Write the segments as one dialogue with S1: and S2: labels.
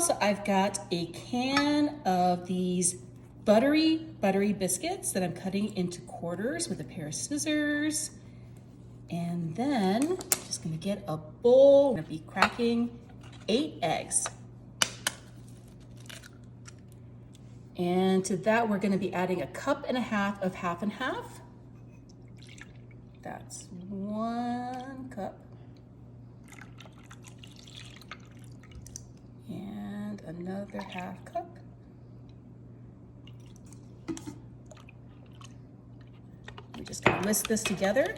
S1: also I've got a can of these buttery biscuits that I'm cutting into quarters with a pair of scissors. And then just gonna get a bowl. I'm gonna be cracking 8 eggs. And to that, we're gonna be adding a cup and a half of half and half. That's 1 cup. And another half cup. We're just gonna whisk this together.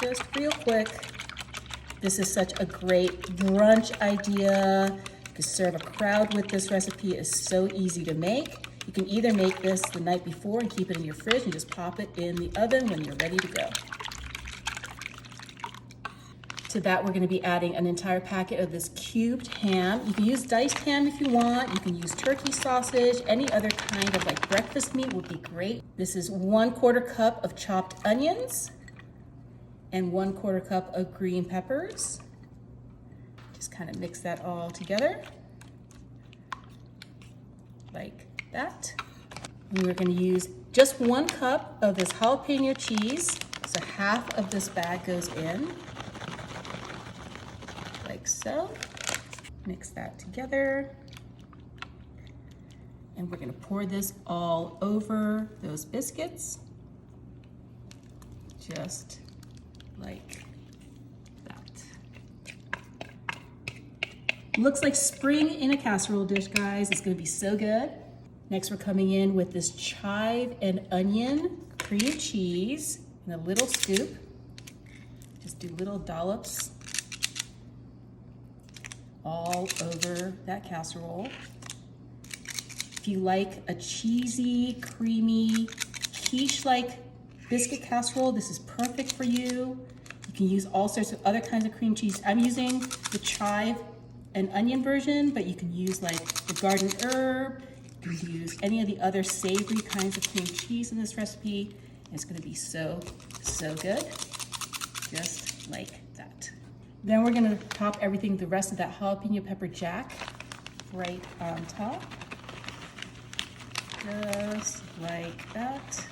S1: Just real quick. This is such a great brunch idea. To serve a crowd with this recipe is so easy to make. You can either make this the night before and keep it in your fridge and just pop it in the oven when you're ready to go. To that, we're gonna be adding an entire packet of this cubed ham. You can use diced ham if you want. You can use turkey sausage. Any other kind of like breakfast meat would be great. This is 1/4 cup of chopped onions and 1/4 cup of green peppers. Just kind of mix that all together like that. And we're going to use just 1 cup of this jalapeno cheese. So half of this bag goes in like so. Mix that together. And we're going to pour this all over those biscuits. Just like looks like spring in a casserole dish, guys. It's gonna be so good. Next, we're coming in with this chive and onion cream cheese in a little scoop. Just do little dollops all over that casserole. If you like a cheesy, creamy, quiche-like biscuit casserole, this is perfect for you. You can use all sorts of other kinds of cream cheese. I'm using the chive and onion version, but you can use like the garden herb. You can use any of the other savory kinds of cream cheese in this recipe. It's gonna be so, so good. Just like that. Then we're gonna top everything, the rest of that jalapeno pepper jack right on top. Just like that.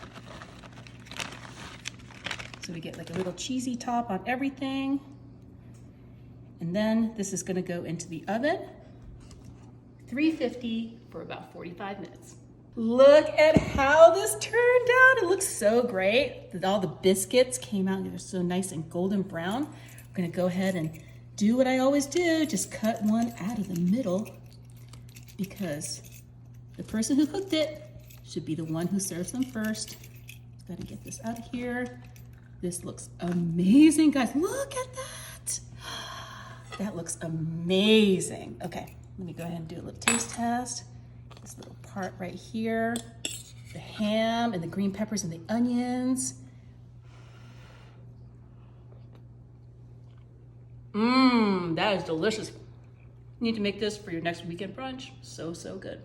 S1: So we get like a little cheesy top on everything. And then this is gonna go into the oven, 350 for about 45 minutes. Look at how this turned out. It looks so great. All the biscuits came out, they're so nice and golden brown. I'm gonna go ahead and do what I always do, just cut one out of the middle because the person who cooked it should be the one who serves them first. Gotta get this out of here. This looks amazing, guys. Look at that. That looks amazing. Okay, let me go ahead and do a little taste test. This little part right here, the ham and the green peppers and the onions. That is delicious. You need to make this for your next weekend brunch. So, so good.